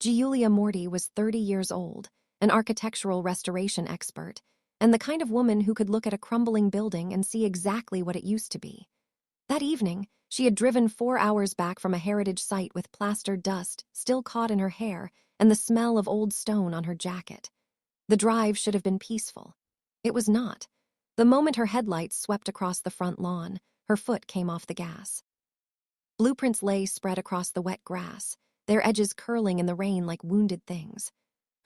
Giulia Morty was 30 years old, an architectural restoration expert, and the kind of woman who could look at a crumbling building and see exactly what it used to be. That evening, she had driven 4 hours back from a heritage site with plastered dust still caught in her hair and the smell of old stone on her jacket. The drive should have been peaceful. It was not. The moment her headlights swept across the front lawn, her foot came off the gas. Blueprints lay spread across the wet grass, their edges curling in the rain like wounded things.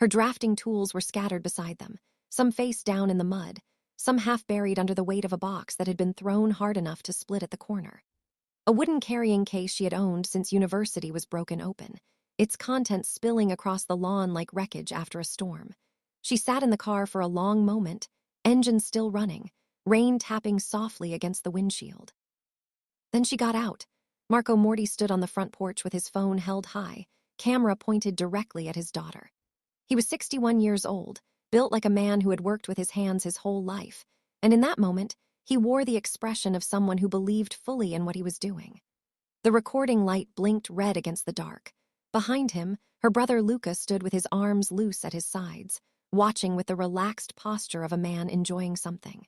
Her drafting tools were scattered beside them, some face down in the mud, some half buried under the weight of a box that had been thrown hard enough to split at the corner. A wooden carrying case she had owned since university was broken open, its contents spilling across the lawn like wreckage after a storm. She sat in the car for a long moment, engine still running, rain tapping softly against the windshield. Then she got out. Marco Morty stood on the front porch with his phone held high, camera pointed directly at his daughter. He was 61 years old, built like a man who had worked with his hands his whole life, and in that moment, he wore the expression of someone who believed fully in what he was doing. The recording light blinked red against the dark. Behind him, her brother Luca stood with his arms loose at his sides, watching with the relaxed posture of a man enjoying something.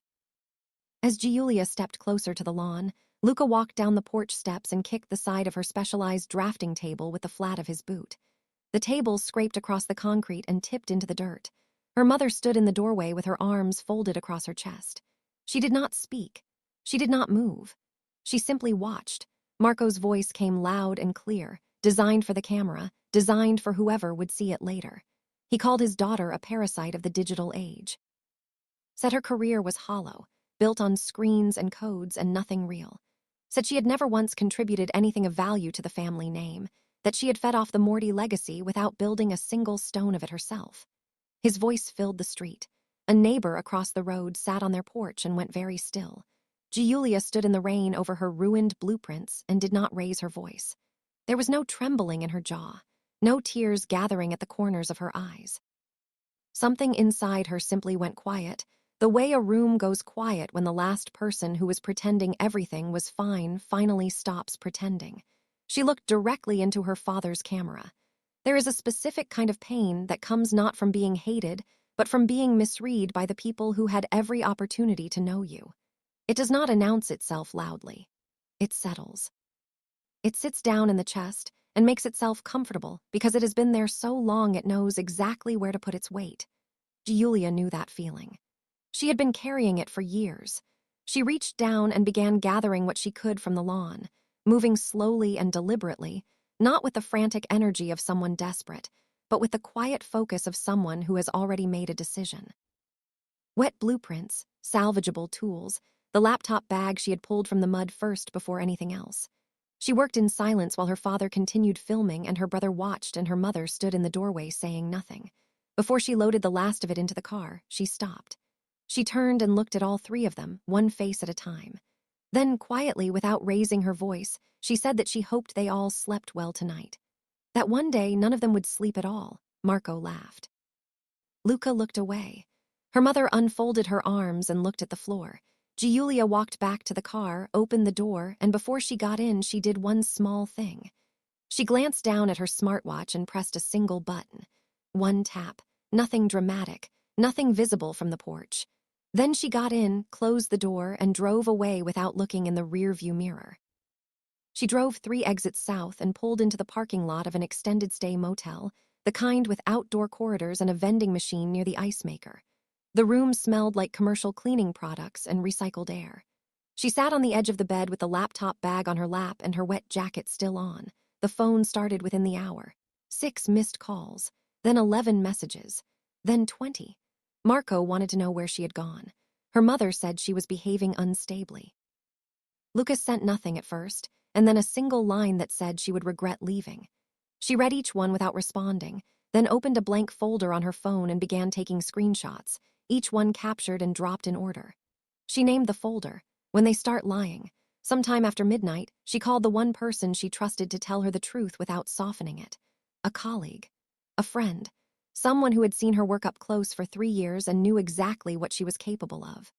As Giulia stepped closer to the lawn, Luca walked down the porch steps and kicked the side of her specialized drafting table with the flat of his boot. The table scraped across the concrete and tipped into the dirt. Her mother stood in the doorway with her arms folded across her chest. She did not speak. She did not move. She simply watched. Marco's voice came loud and clear, designed for the camera, designed for whoever would see it later. He called his daughter a parasite of the digital age. Said her career was hollow, built on screens and codes and nothing real. Said she had never once contributed anything of value to the family name, that she had fed off the Morty legacy without building a single stone of it herself. His voice filled the street. A neighbor across the road sat on their porch and went very still. Giulia stood in the rain over her ruined blueprints and did not raise her voice. There was no trembling in her jaw, no tears gathering at the corners of her eyes. Something inside her simply went quiet, the way a room goes quiet when the last person who was pretending everything was fine finally stops pretending. She looked directly into her father's camera. There is a specific kind of pain that comes not from being hated, but from being misread by the people who had every opportunity to know you. It does not announce itself loudly. It settles. It sits down in the chest and makes itself comfortable because it has been there so long it knows exactly where to put its weight. Giulia knew that feeling. She had been carrying it for years. She reached down and began gathering what she could from the lawn, moving slowly and deliberately, not with the frantic energy of someone desperate, but with the quiet focus of someone who has already made a decision. Wet blueprints, salvageable tools, the laptop bag she had pulled from the mud first before anything else. She worked in silence while her father continued filming and her brother watched and her mother stood in the doorway saying nothing. Before she loaded the last of it into the car, she stopped. She turned and looked at all three of them, one face at a time. Then, quietly, without raising her voice, she said that she hoped they all slept well tonight. That one day none of them would sleep at all. Marco laughed. Luca looked away. Her mother unfolded her arms and looked at the floor. Giulia walked back to the car, opened the door, and before she got in, she did one small thing. She glanced down at her smartwatch and pressed a single button. One tap, nothing dramatic, nothing visible from the porch. Then she got in, closed the door, and drove away without looking in the rearview mirror. She drove 3 exits south and pulled into the parking lot of an extended-stay motel, the kind with outdoor corridors and a vending machine near the ice maker. The room smelled like commercial cleaning products and recycled air. She sat on the edge of the bed with the laptop bag on her lap and her wet jacket still on. The phone started within the hour. 6 missed calls, then 11 messages, then 20. Marco wanted to know where she had gone. Her mother said she was behaving unstably. Lucas sent nothing at first, and then a single line that said she would regret leaving. She read each one without responding, then opened a blank folder on her phone and began taking screenshots, each one captured and dropped in order. She named the folder, When They Start Lying. Sometime after midnight, she called the one person she trusted to tell her the truth without softening it. A colleague. A friend. Someone who had seen her work up close for 3 years and knew exactly what she was capable of.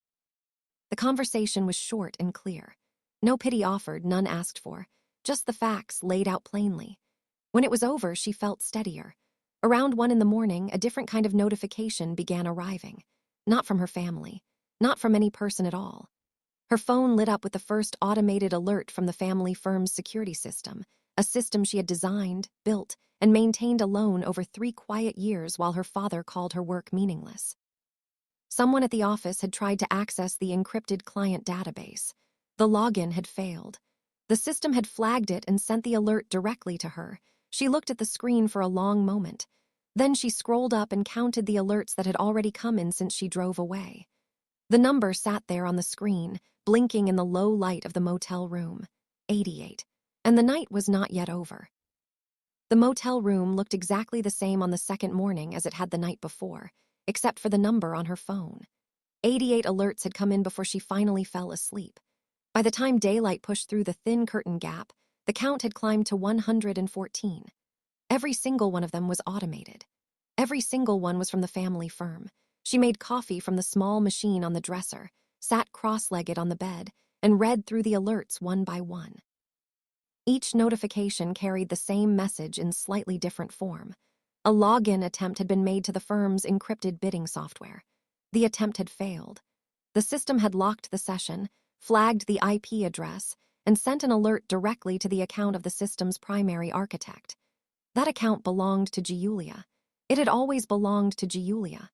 The conversation was short and clear. No pity offered, none asked for. Just the facts laid out plainly. When it was over, she felt steadier. Around 1 in the morning, a different kind of notification began arriving. Not from her family, not from any person at all. Her phone lit up with the first automated alert from the family firm's security system, a system she had designed, built, and maintained alone over 3 quiet years while her father called her work meaningless. Someone at the office had tried to access the encrypted client database. The login had failed. The system had flagged it and sent the alert directly to her. She looked at the screen for a long moment. Then she scrolled up and counted the alerts that had already come in since she drove away. The number sat there on the screen, blinking in the low light of the motel room. 88. And the night was not yet over. The motel room looked exactly the same on the second morning as it had the night before, except for the number on her phone. 88 alerts had come in before she finally fell asleep. By the time daylight pushed through the thin curtain gap, the count had climbed to 114. Every single one of them was automated. Every single one was from the family firm. She made coffee from the small machine on the dresser, sat cross-legged on the bed, and read through the alerts one by one. Each notification carried the same message in slightly different form. A login attempt had been made to the firm's encrypted bidding software. The attempt had failed. The system had locked the session, flagged the IP address, and sent an alert directly to the account of the system's primary architect. That account belonged to Giulia. It had always belonged to Giulia.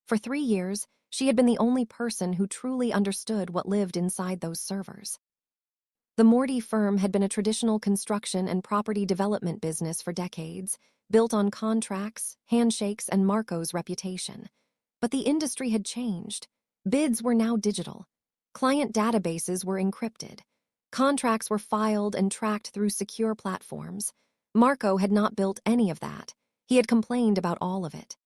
For 3 years, she had been the only person who truly understood what lived inside those servers. The Morty firm had been a traditional construction and property development business for decades, built on contracts, handshakes, and Marco's reputation. But the industry had changed. Bids were now digital. Client databases were encrypted. Contracts were filed and tracked through secure platforms. Marco had not built any of that. He had complained about all of it.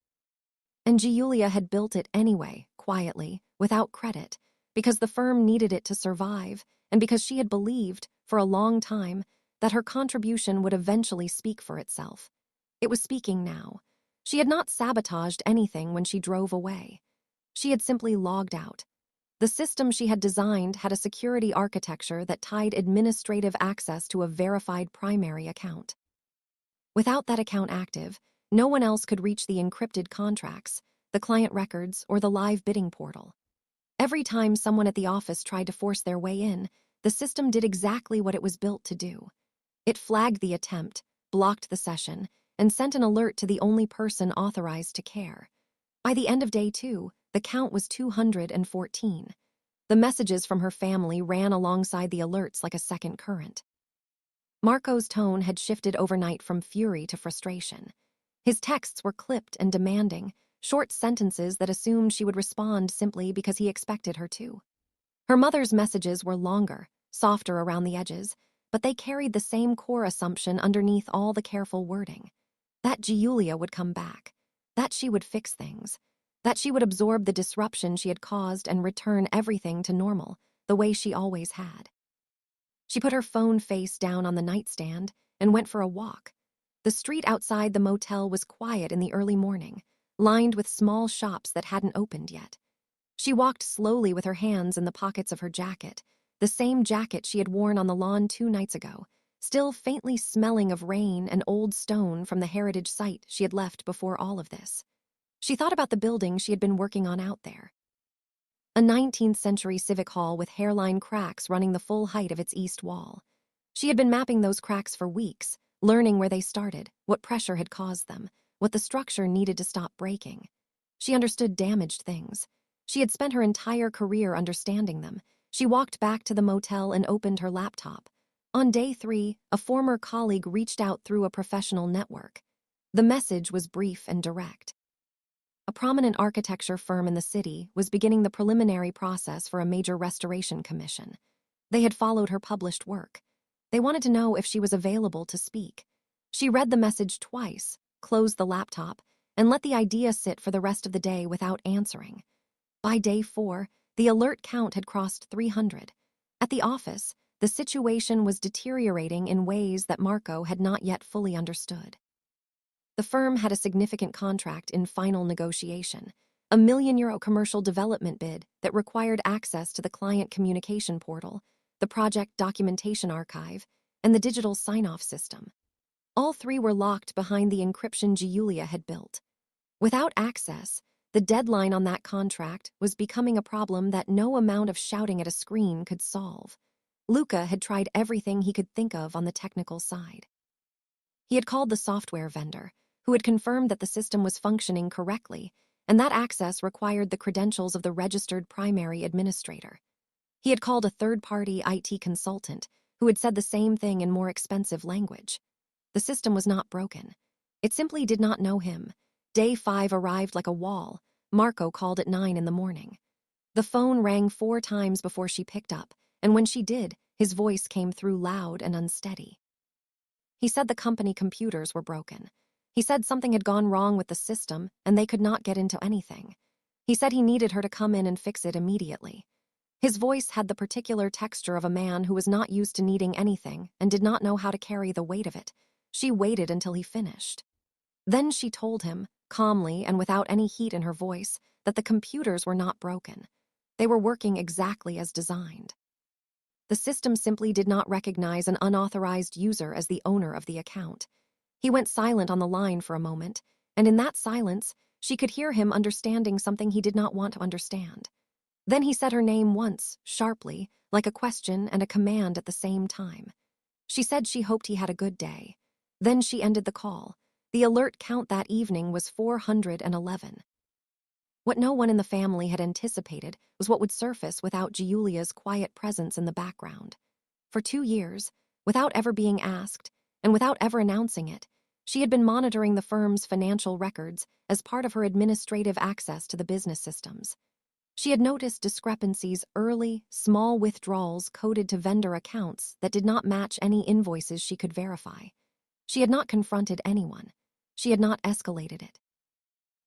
And Giulia had built it anyway, quietly, without credit, because the firm needed it to survive, and because she had believed, for a long time, that her contribution would eventually speak for itself. It was speaking now. She had not sabotaged anything when she drove away. She had simply logged out. The system she had designed had a security architecture that tied administrative access to a verified primary account. Without that account active, no one else could reach the encrypted contracts, the client records, or the live bidding portal. Every time someone at the office tried to force their way in, the system did exactly what it was built to do. It flagged the attempt, blocked the session, and sent an alert to the only person authorized to care. By the end of day 2, the count was 214. The messages from her family ran alongside the alerts like a second current. Marco's tone had shifted overnight from fury to frustration. His texts were clipped and demanding, short sentences that assumed she would respond simply because he expected her to. Her mother's messages were longer, softer around the edges, but they carried the same core assumption underneath all the careful wording. That Giulia would come back, that she would fix things, that she would absorb the disruption she had caused and return everything to normal, the way she always had. She put her phone face down on the nightstand and went for a walk. The street outside the motel was quiet in the early morning, lined with small shops that hadn't opened yet. She walked slowly with her hands in the pockets of her jacket, the same jacket she had worn on the lawn 2 nights ago, still faintly smelling of rain and old stone from the heritage site she had left before all of this. She thought about the building she had been working on out there. A 19th century civic hall with hairline cracks running the full height of its east wall. She had been mapping those cracks for weeks, learning where they started, what pressure had caused them, what the structure needed to stop breaking. She understood damaged things. She had spent her entire career understanding them. She walked back to the motel and opened her laptop. On day 3, a former colleague reached out through a professional network. The message was brief and direct. A prominent architecture firm in the city was beginning the preliminary process for a major restoration commission. They had followed her published work. They wanted to know if she was available to speak. She read the message twice, closed the laptop, and let the idea sit for the rest of the day without answering. By day 4, the alert count had crossed 300. At the office, the situation was deteriorating in ways that Marco had not yet fully understood. The firm had a significant contract in final negotiation, a €1 million commercial development bid that required access to the client communication portal, the project documentation archive, and the digital sign-off system. All three were locked behind the encryption Giulia had built. Without access, the deadline on that contract was becoming a problem that no amount of shouting at a screen could solve. Luca had tried everything he could think of on the technical side. He had called the software vendor, who had confirmed that the system was functioning correctly, and that access required the credentials of the registered primary administrator. He had called a third-party IT consultant, who had said the same thing in more expensive language. The system was not broken. It simply did not know him. Day 5 arrived like a wall. Marco called at 9 in the morning. The phone rang 4 times before she picked up, and when she did, his voice came through loud and unsteady. He said the company computers were broken. He said something had gone wrong with the system, and they could not get into anything. He said he needed her to come in and fix it immediately. His voice had the particular texture of a man who was not used to needing anything and did not know how to carry the weight of it. She waited until he finished. Then she told him, calmly and without any heat in her voice, that the computers were not broken. They were working exactly as designed. The system simply did not recognize an unauthorized user as the owner of the account. He went silent on the line for a moment, and in that silence, she could hear him understanding something he did not want to understand. Then he said her name once, sharply, like a question and a command at the same time. She said she hoped he had a good day. Then she ended the call. The alert count that evening was 411. What no one in the family had anticipated was what would surface without Giulia's quiet presence in the background. For 2 years, without ever being asked, and without ever announcing it, she had been monitoring the firm's financial records as part of her administrative access to the business systems. She had noticed discrepancies, early, small withdrawals coded to vendor accounts that did not match any invoices she could verify. She had not confronted anyone. She had not escalated it.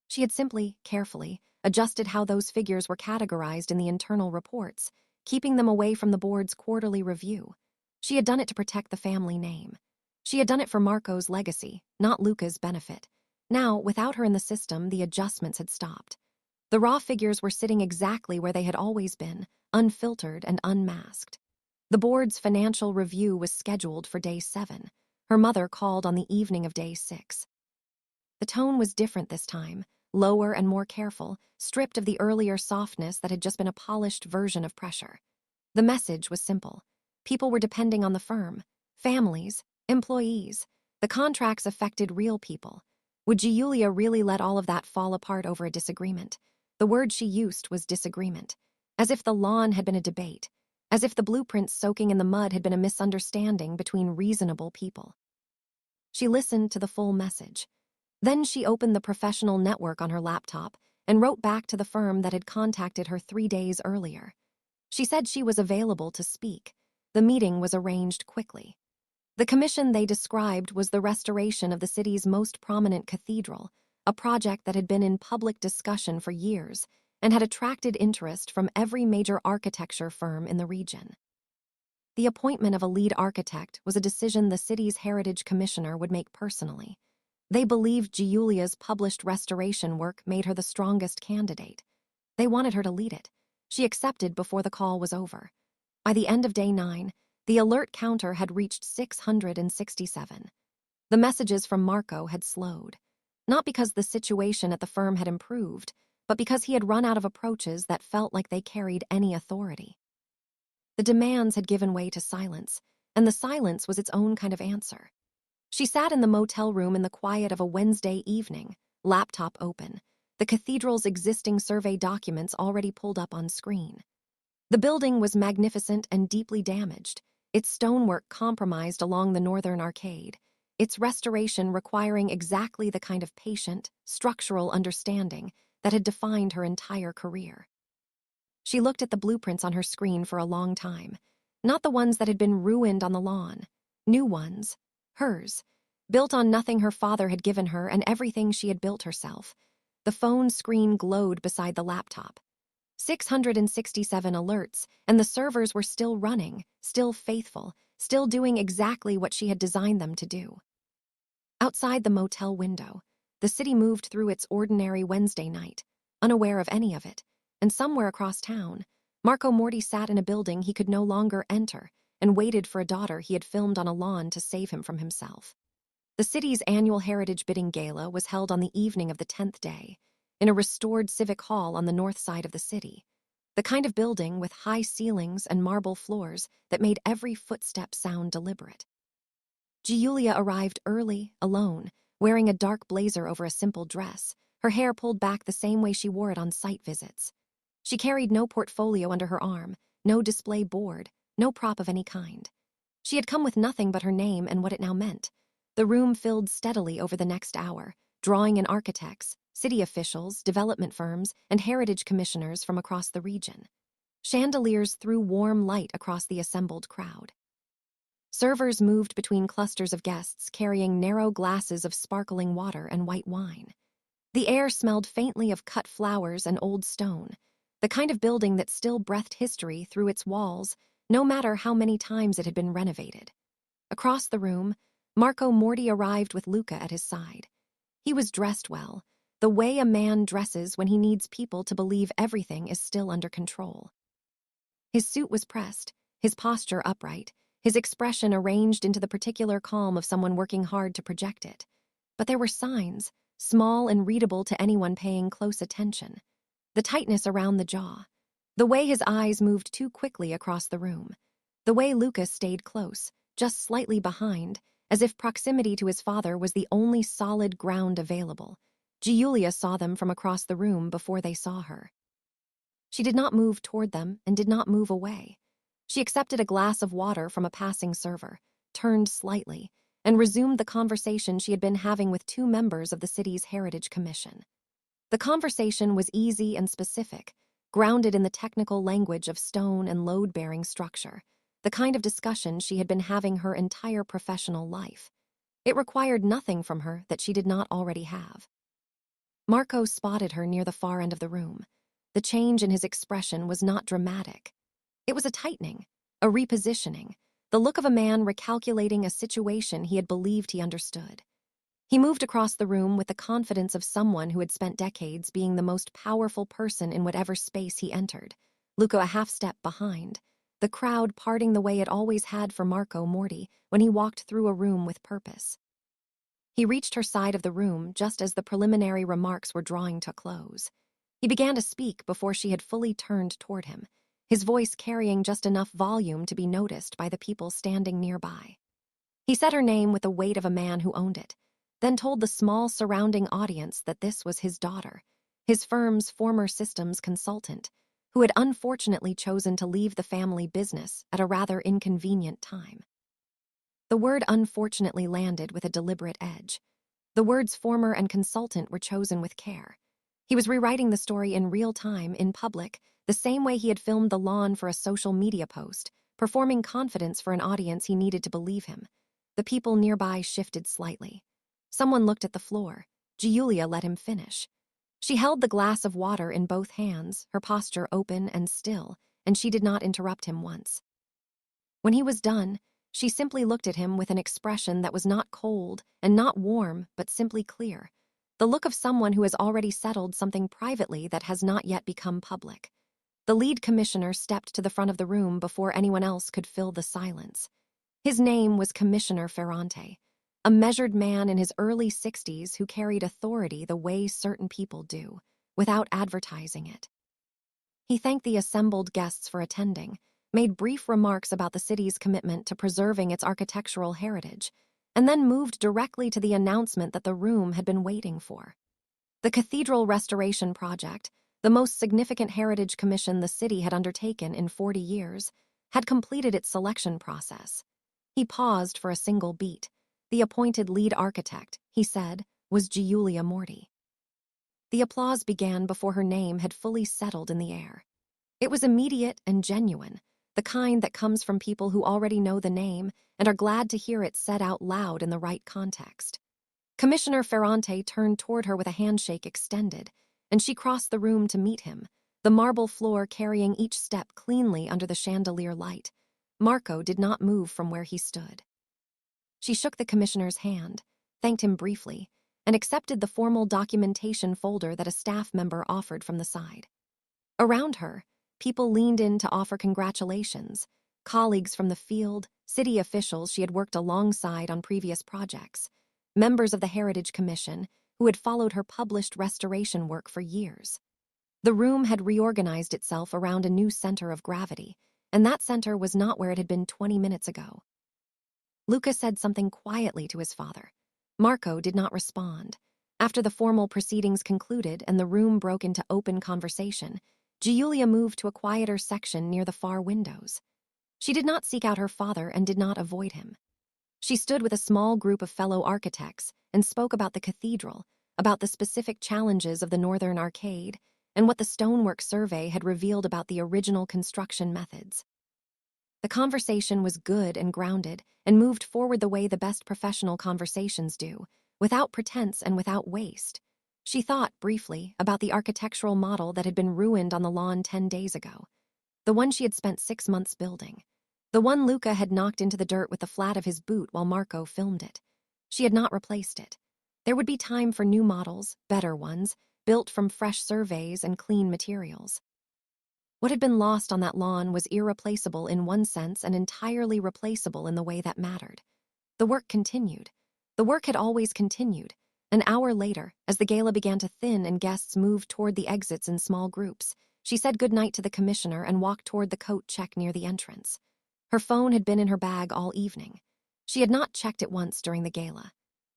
She had simply, carefully, adjusted how those figures were categorized in the internal reports, keeping them away from the board's quarterly review. She had done it to protect the family name. She had done it for Marco's legacy, not Luca's benefit. Now, without her in the system, the adjustments had stopped. The raw figures were sitting exactly where they had always been, unfiltered and unmasked. The board's financial review was scheduled for day 7. Her mother called on the evening of day 6. The tone was different this time, lower and more careful, stripped of the earlier softness that had just been a polished version of pressure. The message was simple. People were depending on the firm. Families, employees. The contracts affected real people. Would Giulia really let all of that fall apart over a disagreement? The word she used was disagreement. As if the lawn had been a debate. As if the blueprints soaking in the mud had been a misunderstanding between reasonable people. She listened to the full message. Then she opened the professional network on her laptop and wrote back to the firm that had contacted her 3 days earlier. She said she was available to speak. The meeting was arranged quickly. The commission they described was the restoration of the city's most prominent cathedral, a project that had been in public discussion for years and had attracted interest from every major architecture firm in the region. The appointment of a lead architect was a decision the city's heritage commissioner would make personally. They believed Giulia's published restoration work made her the strongest candidate. They wanted her to lead it. She accepted before the call was over. By the end of day 9, the alert counter had reached 667. The messages from Marco had slowed. Not because the situation at the firm had improved, but because he had run out of approaches that felt like they carried any authority. The demands had given way to silence, and the silence was its own kind of answer. She sat in the motel room in the quiet of a Wednesday evening, laptop open, the cathedral's existing survey documents already pulled up on screen. The building was magnificent and deeply damaged, its stonework compromised along the northern arcade, its restoration requiring exactly the kind of patient, structural understanding that had defined her entire career. She looked at the blueprints on her screen for a long time, not the ones that had been ruined on the lawn, new ones. Hers, built on nothing her father had given her and everything she had built herself. The phone screen glowed beside the laptop. 667 alerts, and the servers were still running, still faithful, still doing exactly what she had designed them to do. Outside the motel window, the city moved through its ordinary Wednesday night, unaware of any of it, and somewhere across town, Marco Morty sat in a building he could no longer enter and waited for a daughter he had filmed on a lawn to save him from himself. The city's annual Heritage Bidding Gala was held on the evening of the 10th day, in a restored civic hall on the north side of the city, the kind of building with high ceilings and marble floors that made every footstep sound deliberate. Giulia arrived early, alone, wearing a dark blazer over a simple dress, her hair pulled back the same way she wore it on site visits. She carried no portfolio under her arm, no display board, no prop of any kind. She had come with nothing but her name and what it now meant. The room filled steadily over the next hour, drawing in architects, city officials, development firms, and heritage commissioners from across the region. Chandeliers threw warm light across the assembled crowd. Servers moved between clusters of guests carrying narrow glasses of sparkling water and white wine. The air smelled faintly of cut flowers and old stone, the kind of building that still breathed history through its walls, no matter how many times it had been renovated. Across the room, Marco Morty arrived with Luca at his side. He was dressed well, the way a man dresses when he needs people to believe everything is still under control. His suit was pressed, his posture upright, his expression arranged into the particular calm of someone working hard to project it. But there were signs, small and readable to anyone paying close attention. The tightness around the jaw, the way his eyes moved too quickly across the room, the way Lucas stayed close, just slightly behind, as if proximity to his father was the only solid ground available. Giulia saw them from across the room before they saw her. She did not move toward them and did not move away. She accepted a glass of water from a passing server, turned slightly, and resumed the conversation she had been having with two members of the city's Heritage Commission. The conversation was easy and specific, grounded in the technical language of stone and load-bearing structure, the kind of discussion she had been having her entire professional life. It required nothing from her that she did not already have. Marco spotted her near the far end of the room. The change in his expression was not dramatic. It was a tightening, a repositioning, the look of a man recalculating a situation he had believed he understood. He moved across the room with the confidence of someone who had spent decades being the most powerful person in whatever space he entered, Luca a half step behind, the crowd parting the way it always had for Marco Morty when he walked through a room with purpose. He reached her side of the room just as the preliminary remarks were drawing to a close. He began to speak before she had fully turned toward him, his voice carrying just enough volume to be noticed by the people standing nearby. He said her name with the weight of a man who owned it, then told the small surrounding audience that this was his daughter, his firm's former systems consultant, who had unfortunately chosen to leave the family business at a rather inconvenient time. The word unfortunately landed with a deliberate edge. The words former and consultant were chosen with care. He was rewriting the story in real time, in public, the same way he had filmed the lawn for a social media post, performing confidence for an audience he needed to believe him. The people nearby shifted slightly. Someone looked at the floor. Giulia let him finish. She held the glass of water in both hands, her posture open and still, and she did not interrupt him once. When he was done, she simply looked at him with an expression that was not cold and not warm, but simply clear, the look of someone who has already settled something privately that has not yet become public. The lead commissioner stepped to the front of the room before anyone else could fill the silence. His name was Commissioner Ferrante, a measured man in his early 60s who carried authority the way certain people do, without advertising it. He thanked the assembled guests for attending, made brief remarks about the city's commitment to preserving its architectural heritage, and then moved directly to the announcement that the room had been waiting for. The Cathedral Restoration Project, the most significant heritage commission the city had undertaken in 40 years, had completed its selection process. He paused for a single beat. The appointed lead architect, he said, was Giulia Morty. The applause began before her name had fully settled in the air. It was immediate and genuine, the kind that comes from people who already know the name and are glad to hear it said out loud in the right context. Commissioner Ferrante turned toward her with a handshake extended, and she crossed the room to meet him, the marble floor carrying each step cleanly under the chandelier light. Marco did not move from where he stood. She shook the commissioner's hand, thanked him briefly, and accepted the formal documentation folder that a staff member offered from the side. Around her, people leaned in to offer congratulations, colleagues from the field, city officials she had worked alongside on previous projects. members of the Heritage Commission, who had followed her published restoration work for years. The room had reorganized itself around a new center of gravity, and that center was not where it had been 20 minutes ago. Luca said something quietly to his father. Marco did not respond. After the formal proceedings concluded and the room broke into open conversation, Giulia moved to a quieter section near the far windows. She did not seek out her father and did not avoid him. She stood with a small group of fellow architects and spoke about the cathedral, about the specific challenges of the northern arcade, and what the stonework survey had revealed about the original construction methods. The conversation was good and grounded and moved forward the way the best professional conversations do, without pretense and without waste. She thought, briefly, about the architectural model that had been ruined on the lawn 10 days ago, the one she had spent 6 months building, the one Luca had knocked into the dirt with the flat of his boot while Marco filmed it. She had not replaced it. There would be time for new models, better ones, built from fresh surveys and clean materials. What had been lost on that lawn was irreplaceable in one sense and entirely replaceable in the way that mattered. The work continued. The work had always continued. An hour later, as the gala began to thin and guests moved toward the exits in small groups, she said goodnight to the commissioner and walked toward the coat check near the entrance. Her phone had been in her bag all evening. She had not checked it once during the gala.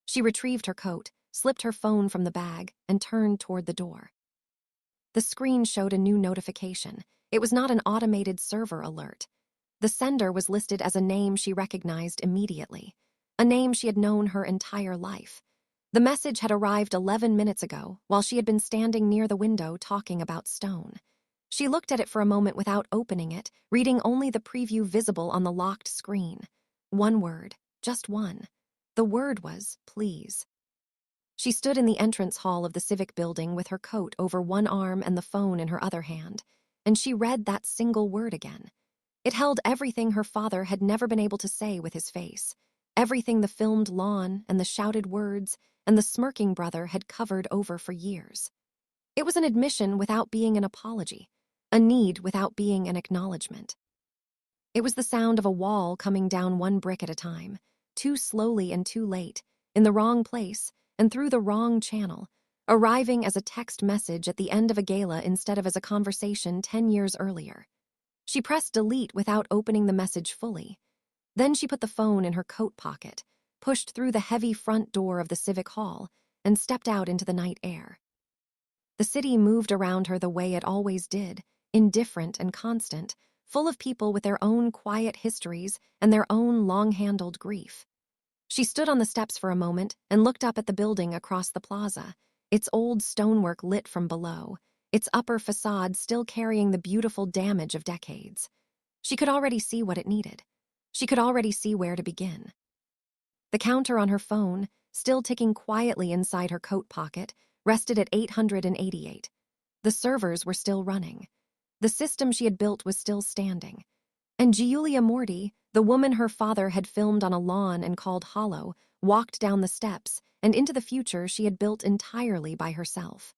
She retrieved her coat, slipped her phone from the bag, and turned toward the door. The screen showed a new notification. It was not an automated server alert. The sender was listed as a name she recognized immediately, a name she had known her entire life. The message had arrived 11 minutes ago, while she had been standing near the window talking about stone. She looked at it for a moment without opening it, reading only the preview visible on the locked screen. One word, just one. The word was, please. She stood in the entrance hall of the civic building with her coat over one arm and the phone in her other hand, and she read that single word again. It held everything her father had never been able to say with his face, everything the filmed lawn and the shouted words and the smirking brother had covered over for years. It was an admission without being an apology, a need without being an acknowledgement. It was the sound of a wall coming down one brick at a time, too slowly and too late, in the wrong place and through the wrong channel, arriving as a text message at the end of a gala instead of as a conversation 10 years earlier. She pressed delete without opening the message fully. Then she put the phone in her coat pocket, pushed through the heavy front door of the civic hall, and stepped out into the night air. The city moved around her the way it always did, indifferent and constant, full of people with their own quiet histories and their own long-handled grief. She stood on the steps for a moment and looked up at the building across the plaza, its old stonework lit from below, its upper facade still carrying the beautiful damage of decades. She could already see what it needed. She could already see where to begin. The counter on her phone, still ticking quietly inside her coat pocket, rested at 888. The servers were still running. The system she had built was still standing. And Giulia Morti, the woman her father had filmed on a lawn and called Hollow, walked down the steps and into the future she had built entirely by herself.